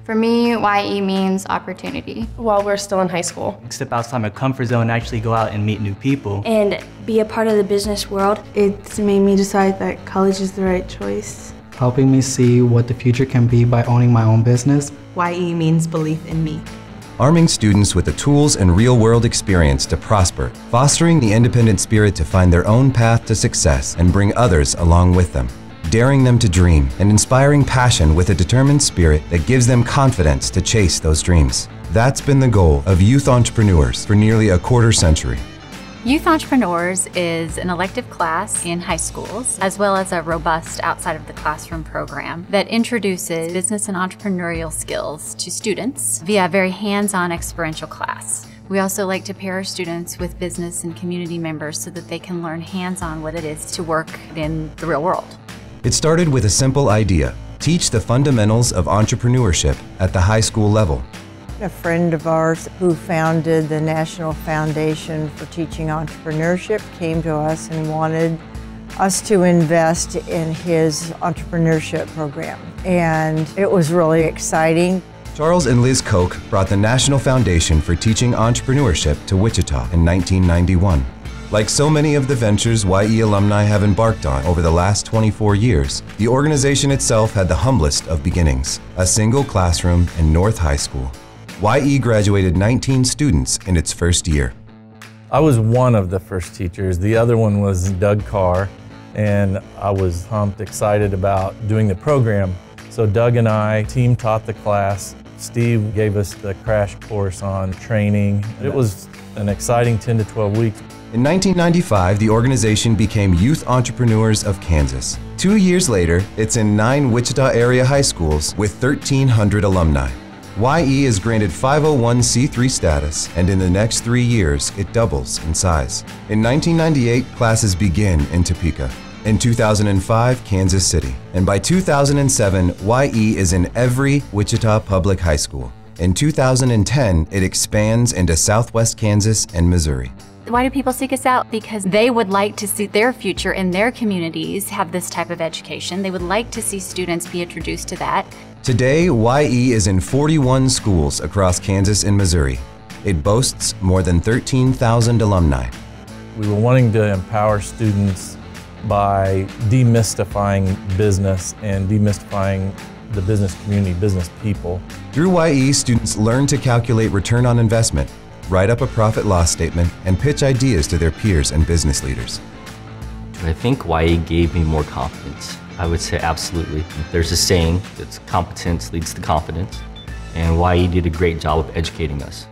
For me, YE means opportunity. While we're still in high school. Step outside my comfort zone and actually go out and meet new people. And be a part of the business world. It's made me decide that college is the right choice. Helping me see what the future can be by owning my own business. YE means belief in me. Arming students with the tools and real-world experience to prosper, fostering the independent spirit to find their own path to success and bring others along with them. Daring them to dream and inspiring passion with a determined spirit that gives them confidence to chase those dreams. That's been the goal of Youth Entrepreneurs for nearly a quarter century. Youth Entrepreneurs is an elective class in high schools, as well as a robust outside of the classroom program that introduces business and entrepreneurial skills to students via a very hands-on experiential class. We also like to pair our students with business and community members so that they can learn hands-on what it is to work in the real world. It started with a simple idea: teach the fundamentals of entrepreneurship at the high school level. A friend of ours who founded the National Foundation for Teaching Entrepreneurship came to us and wanted us to invest in his entrepreneurship program. And it was really exciting. Charles and Liz Koch brought the National Foundation for Teaching Entrepreneurship to Wichita in 1991. Like so many of the ventures YE alumni have embarked on over the last 24 years, the organization itself had the humblest of beginnings, a single classroom in North High School. YE graduated 19 students in its first year. I was one of the first teachers. The other one was Doug Carr, and I was pumped, excited about doing the program. So Doug and I team taught the class. Steve gave us the crash course on training. It was an exciting 10 to 12 weeks. In 1995, the organization became Youth Entrepreneurs of Kansas. 2 years later, it's in 9 Wichita area high schools with 1,300 alumni. YE is granted 501c3 status, and in the next 3 years, it doubles in size. In 1998, classes begin in Topeka. In 2005, Kansas City. And by 2007, YE is in every Wichita public high school. In 2010, it expands into Southwest Kansas and Missouri. Why do people seek us out? Because they would like to see their future in their communities have this type of education. They would like to see students be introduced to that. Today, YE is in 41 schools across Kansas and Missouri. It boasts more than 13,000 alumni. We were wanting to empower students by demystifying business and demystifying the business community, business people. Through YE, students learn to calculate return on investment, write up a profit loss statement, and pitch ideas to their peers and business leaders. Do I think YE gave me more confidence? I would say absolutely. There's a saying that competence leads to confidence, and YE did a great job of educating us.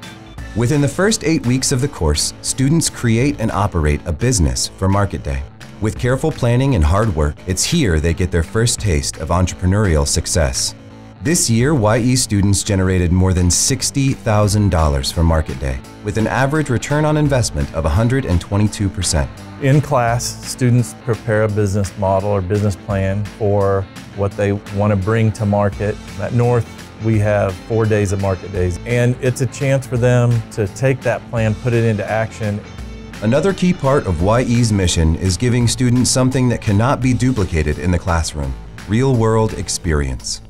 Within the first 8 weeks of the course, students create and operate a business for Market Day. With careful planning and hard work, it's here they get their first taste of entrepreneurial success. This year, YE students generated more than $60,000 for Market Day, with an average return on investment of 122%. In class, students prepare a business model or business plan for what they want to bring to market. At North, we have 4 days of Market Days, and it's a chance for them to take that plan, put it into action. Another key part of YE's mission is giving students something that cannot be duplicated in the classroom: real-world experience.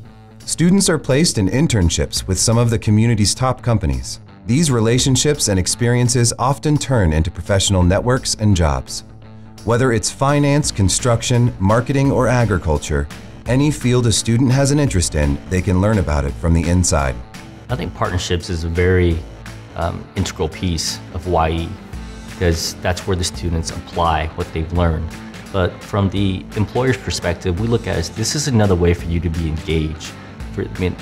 Students are placed in internships with some of the community's top companies. These relationships and experiences often turn into professional networks and jobs. Whether it's finance, construction, marketing, or agriculture, any field a student has an interest in, they can learn about it from the inside. I think partnerships is a very integral piece of YE, because that's where the students apply what they've learned. But from the employer's perspective, we look at it as this is another way for you to be engaged.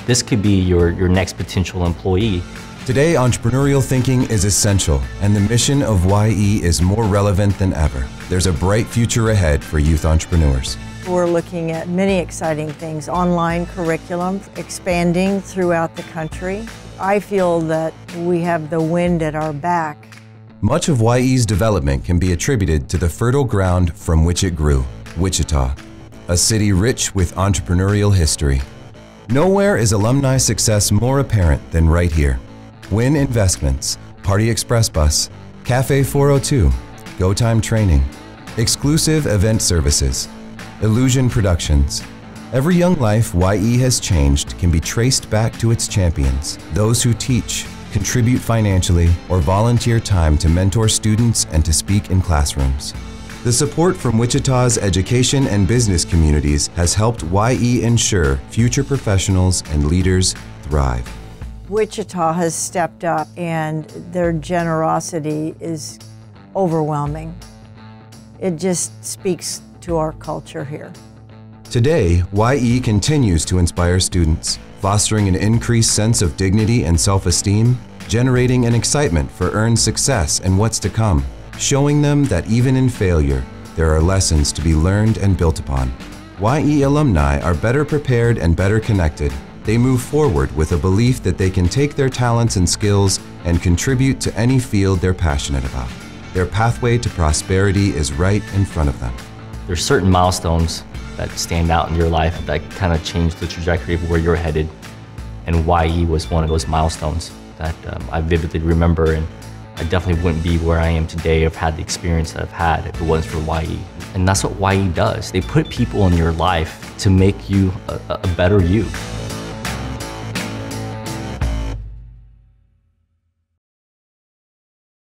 This could be your next potential employee. Today, entrepreneurial thinking is essential, and the mission of YE is more relevant than ever. There's a bright future ahead for youth entrepreneurs. We're looking at many exciting things: online curriculum, expanding throughout the country. I feel that we have the wind at our back. Much of YE's development can be attributed to the fertile ground from which it grew, Wichita, a city rich with entrepreneurial history. Nowhere is alumni success more apparent than right here. Win Investments, Party Express Bus, Cafe 402, Go Time Training, Exclusive Event Services, Illusion Productions, Every young life YE has changed can be traced back to its champions, those who teach, contribute financially, or volunteer time to mentor students and to speak in classrooms. The support from Wichita's education and business communities has helped YE ensure future professionals and leaders thrive. Wichita has stepped up, and their generosity is overwhelming. It just speaks to our culture here. Today, YE continues to inspire students, fostering an increased sense of dignity and self-esteem, generating an excitement for earned success and what's to come, showing them that even in failure, there are lessons to be learned and built upon. YE alumni are better prepared and better connected. They move forward with a belief that they can take their talents and skills and contribute to any field they're passionate about. Their pathway to prosperity is right in front of them. There's certain milestones that stand out in your life that kind of change the trajectory of where you're headed. And YE was one of those milestones that I vividly remember, and I definitely wouldn't be where I am today or had the experience that I've had if it wasn't for YE. And that's what YE does. They put people in your life to make you a better you.